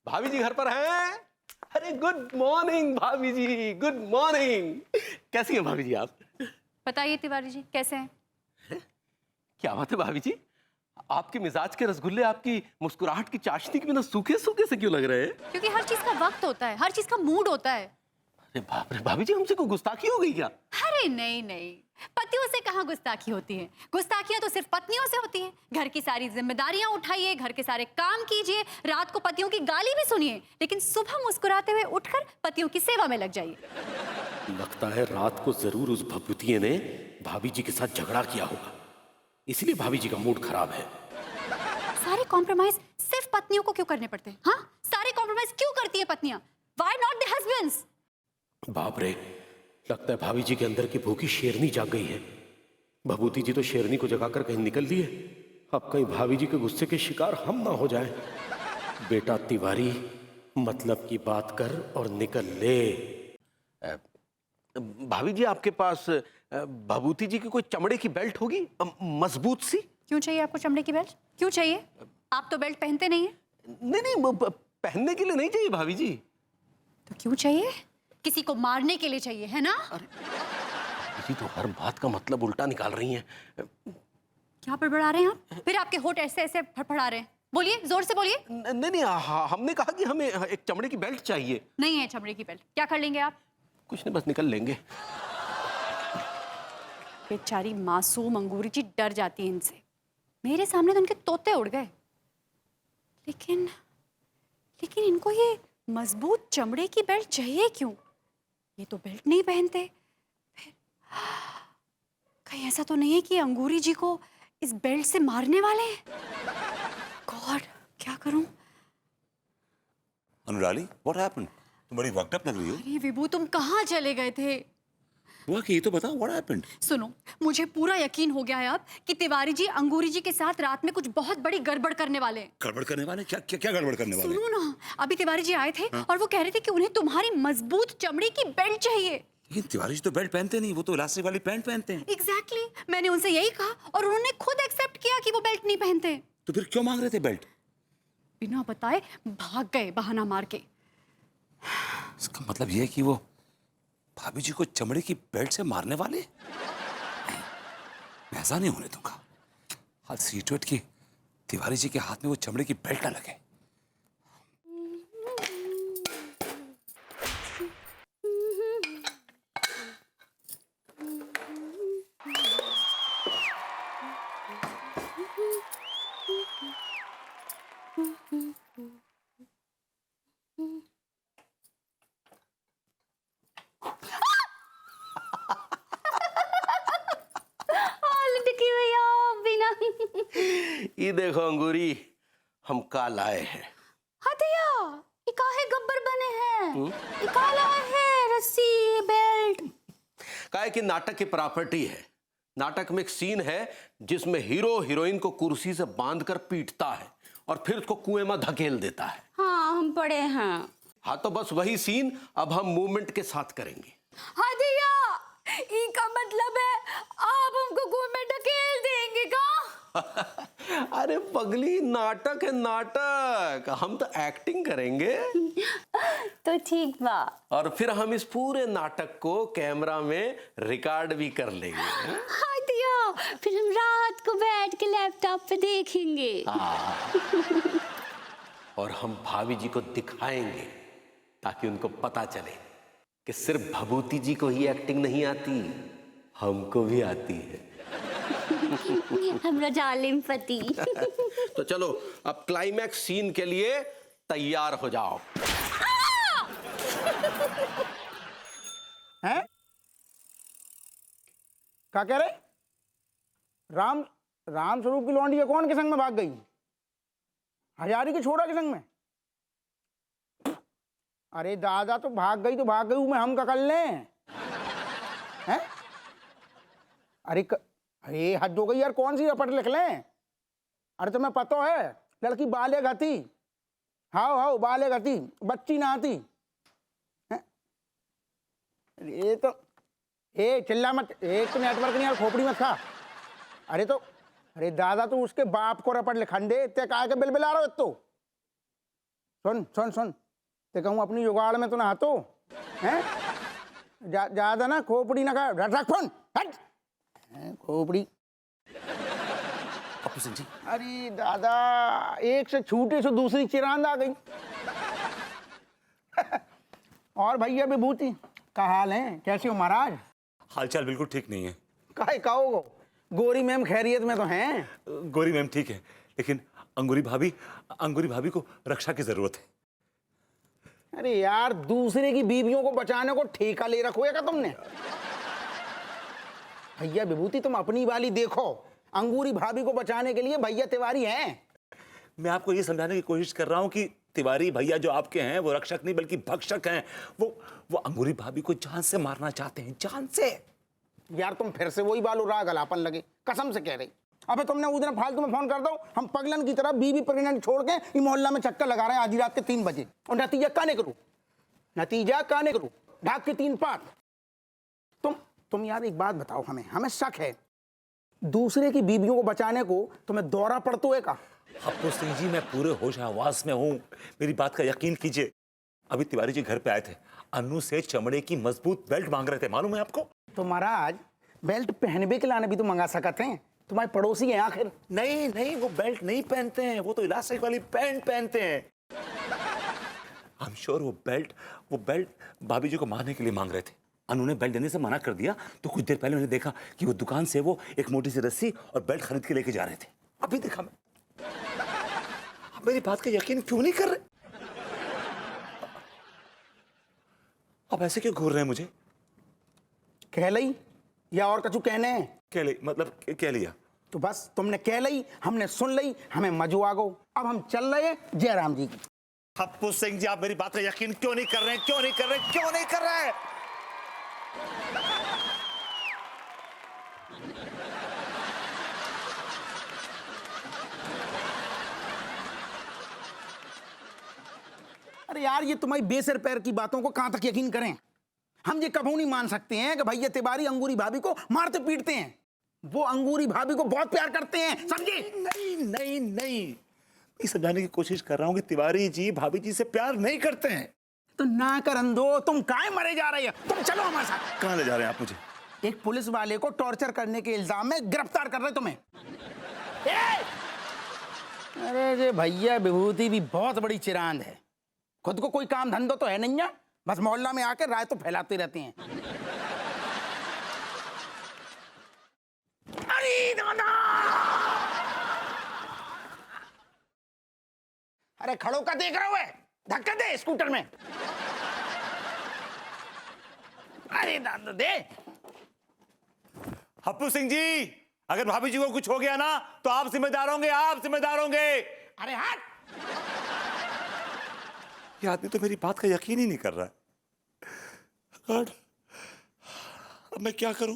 भाभी जी घर पर हैं? अरे गुड मॉर्निंग भाभी जी, गुड मॉर्निंग। कैसी हैं भाभी जी आप? बताइए तिवारी जी कैसे हैं? क्या बात है भाभी जी, आपके मिजाज के रसगुल्ले, आपकी मुस्कुराहट की चाशनी के बिना सूखे सूखे से क्यों लग रहे हैं? क्योंकि हर चीज का वक्त होता है, हर चीज का मूड होता है। अरे बाप रे भाभी जी, हमसे कोई गुस्ताखी हो गई क्या? अरे नहीं नहीं, पतियों से कहाँ गुस्ताखी होती है। गुस्ताखियां तो सिर्फ पत्नियों से होती हैं। घर की सारी जिम्मेदारियां उठाइए, घर के सारे काम कीजिए, रात को पतियों की गाली भी सुनिए, लेकिन सुबह मुस्कुराते हुए उठकर पतियों की सेवा में लग जाइए। लगता है रात को जरूर उस भभूतिये ने भाभी जी के साथ झगड़ा किया होगा, इसलिए भाभी जी का मूड खराब है। सारे कॉम्प्रोमाइज सिर्फ पत्नियों को क्यों करने पड़ते हैं? हाँ, सारे कॉम्प्रोमाइज क्यों करती है पत्नियां? Why not the husbands? बाप रे, लगता है भाभी जी के अंदर की भूखी शेरनी जाग गई है। भभूति जी तो शेरनी को जगाकर कहीं निकल लिए, अब कहीं भाभी जी के गुस्से के शिकार हम ना हो जाएं। बेटा तिवारी, मतलब की बात कर और निकल ले। भाभी जी आपके पास भभूति जी की कोई चमड़े की बेल्ट होगी, मजबूत सी? क्यों चाहिए आपको चमड़े की बेल्ट? क्यों चाहिए? आप तो बेल्ट पहनते नहीं है। नहीं नहीं, पहनने के लिए नहीं चाहिए भाभी जी। तो क्यों चाहिए? किसी को मारने के लिए चाहिए, है ना? अरे तो हर बात का मतलब उल्टा निकाल रही हैं। क्या बड़बड़ा रहे हैं आप? फिर आपके होठ ऐसे ऐसे फड़फड़ा रहे हैं। बोलिए, जोर से बोलिए। नहीं नहीं, हमने कहा कि हमें एक चमड़े की बेल्ट चाहिए। नहीं है चमड़े की बेल्ट। क्या कर लेंगे आप? कुछ नहीं, बस निकल लेंगे। बेचारी मासूम अंगूरी जी डर जाती है इनसे। मेरे सामने तो उनके तोते उड़ गए, लेकिन इनको ये मजबूत चमड़े की बेल्ट चाहिए क्यों? ये तो बेल्ट नहीं पहनते। फिर कहीं ऐसा तो नहीं है कि अंगूरी जी को इस बेल्ट से मारने वाले हैं? गॉड, क्या करूं? अनुराली, what happened? तुम बड़ी वर्कड अप लग रही हो। अरे विभू, तुम कहाँ चले गए थे? हुआ कि ये तो बताओ, what happened? सुनो, मुझे पूरा यकीन हो गया है अब कि तिवारी जी अंगूरी जी के साथ रात में कुछ बहुत बड़ी गड़बड़ करने वाले हैं। गड़बड़ करने वाले? क्या क्या क्या गड़बड़ करने वाले? सुनो ना, अभी तिवारी जी आए थे और वो कह रहे थे कि उन्हें तुम्हारी मजबूत चमड़ी की बेल्ट चाहिए। लेकिन तिवारी जी तो बेल्ट पहनते नहीं, वो तो इलास्टिक वाली पैंट पहनते हैं। एग्जैक्टली, मैंने उनसे यही कहा और उन्होंने खुद एक्सेप्ट किया कि वो बेल्ट नहीं पहनते। तो फिर क्यों मांग रहे थे बेल्ट? बिना बताए भाग गए बहाना मार के। इसका मतलब ये है कि वो भाभी जी को चमड़े की बेल्ट से मारने वाले? मैं ऐसा नहीं होने दूंगा। हाल सी टू इट कि तिवारी जी के हाथ में वो चमड़े की बेल्ट ना लगे। ये देखो अंगूरी, हम काल आए हैं। हथिया, ये काहे गब्बर बने हैं? ये काला है, रस्सी बेल्ट। काहे कि नाटक की प्रॉपर्टी है। नाटक में एक सीन है जिसमें हीरो हीरोइन को कुर्सी से बांधकर पीटता है और फिर उसको कुएं में धकेल देता है। हाँ, हम पढ़े हैं। हाँ, तो बस वही सीन अब हम मूवमेंट के साथ करेंगे। हथिया, इसका मतलब है आप हमको कुएं में ढकेल देंगे का? अरे पगली, नाटक है नाटक, हम तो एक्टिंग करेंगे। तो ठीक बा। और फिर हम इस पूरे नाटक को कैमरा में रिकॉर्ड भी कर लेंगे। हथिया, फिर हम रात को बैठ के लैपटॉप पे देखेंगे। और हम भाभी जी को दिखाएंगे ताकि उनको पता चले कि सिर्फ भभूति जी को ही एक्टिंग नहीं आती, हमको भी आती है। हमरा जालिम पति। तो चलो अब क्लाइमैक्स सीन के लिए तैयार हो जाओ। हैं? क्या कह रहे? राम स्वरूप की लौंडी कौन के संग में भाग गई? हजारी के छोड़ा के संग में? अरे दादा, तो भाग गई मैं, हम क्या कर लें? हैं? अरे हद हो गई यार, कौन सी रपट लिख लें? अरे तुम्हें पता है लड़की बाले गति, हाउ बाले गति, बच्ची ना आती। ये तो चिल्ला मत, एक तो नेटवर्क नहीं यार, खोपड़ी मत खा। अरे दादा, तू उसके बाप को रपट लिखन दे, इतने काहे के बिलबिला रहे हो? तो सुन सुन सुन, ते कहूँ अपनी जुगाड़ में तो ना हाथो हैं, ज्यादा ना खोपड़ी ना कर, रख फोन हट हैं, खोपड़ी। पप्पू सिंह जी, अरे दादा, एक से छूटे से दूसरी चिरांद आ गई। और भैया विभूति का हाल है, कैसे हो महाराज? हालचाल बिल्कुल ठीक नहीं है। काहे कहो, गोरी मैम खैरियत में तो हैं। गोरी मैम ठीक है, लेकिन अंगूरी भाभी को रक्षा की जरूरत है। अरे यार, दूसरे की बीवियों को बचाने को ठेका ले रखो है क्या तुमने? भैया विभूति तुम अपनी वाली देखो, अंगूरी भाभी को बचाने के लिए भैया तिवारी हैं। मैं आपको ये समझाने की कोशिश कर रहा हूं कि तिवारी भैया जो आपके हैं वो रक्षक नहीं बल्कि भक्षक हैं। वो अंगूरी भाभी को जान से मारना चाहते हैं, जान से। यार तुम फिर से वही बालू राग गलापन लगे, कसम से कह रही। अबे तुमने उस दिन फालतू में फोन कर दो, हम पगलन की तरह बीवी प्रेग्नेंट छोड़ के ये मोहल्ला में चक्कर लगा रहे हैं आधी रात के 3 बजे, और नतीजा काने करूं ढाक के 3 पात। तुम यार एक बात बताओ, हमें शक है दूसरे की बीवियों को बचाने को तुम्हें दौरा पड़तो है का? पप्पू सिंह जी, मैं पूरे होश हवास में हूं, मेरी बात का यकीन कीजिए। अभी तिवारी जी घर पे आए थे, अन्नू से चमड़े की मजबूत बेल्ट मांग रहे थे, मालूम है आपको? तो महाराज बेल्ट पहनबे के लाने भी तो मंगा सकते हैं, तुम्हारे पड़ोसी हैं आखिर। नहीं, वो बेल्ट नहीं पहनते हैं, वो तो इलास्टिक वाली पैंट पहनते हैं। आई एम श्योर वो बेल्ट भाभी जी को मारने के लिए मांग रहे थे। अनु ने बेल्ट देने से मना कर दिया, तो कुछ देर पहले मैंने देखा कि वो दुकान से वो एक मोटी सी रस्सी और बेल्ट खरीद के लेके जा रहे थे। अभी देखा मैं। आप मेरी बात का यकीन क्यों नहीं कर रहे? आप ऐसे क्यों घूर रहे हैं मुझे? कह लई या और कछु कहने हैं? कह लिया। तो बस तुमने कह लई, हमने सुन लई, हमें मजू आ गो। अब हम चल रहे हैं जयराम जी की। पप्पू सिंह जी, आप मेरी बात का यकीन क्यों नहीं कर रहे हैं? अरे यार, ये तुम्हारी बेसर पैर की बातों को कहां तक यकीन करें? हम ये कभी नहीं मान सकते हैं कि भैया तिवारी अंगूरी भाभी को मारते पीटते हैं। वो अंगूरी भाभी को बहुत प्यार करते हैं, समझे? नहीं, मैं समझाने की कोशिश कर रहा हूं कि तिवारी जी भाभी जी से प्यार नहीं करते हैं। तो ना कर अंधो, तुम काहे मरे जा रहे हो? तुम चलो हमारे साथ। कहां ले जा रहे हैं आप मुझे? एक पुलिस वाले को टॉर्चर करने के इल्जाम में गिरफ्तार कर रहे तुम्हें। अरे ये भैया विभूति भी बहुत बड़ी चिरांद है, खुद को कोई काम धंधो तो है नहीं है, बस मोहल्ला में आकर राय तो फैलाते रहते हैं। अरे दादा, अरे खड़ो का देख रहा हुआ है, धक्का दे स्कूटर में। अरे दादा दे। पप्पू सिंह जी, अगर भाभी जी को कुछ हो गया ना तो आप जिम्मेदार होंगे। अरे हट। ये आदमी तो मेरी बात का यकीन ही नहीं कर रहा है। गॉड, अब मैं क्या करूं?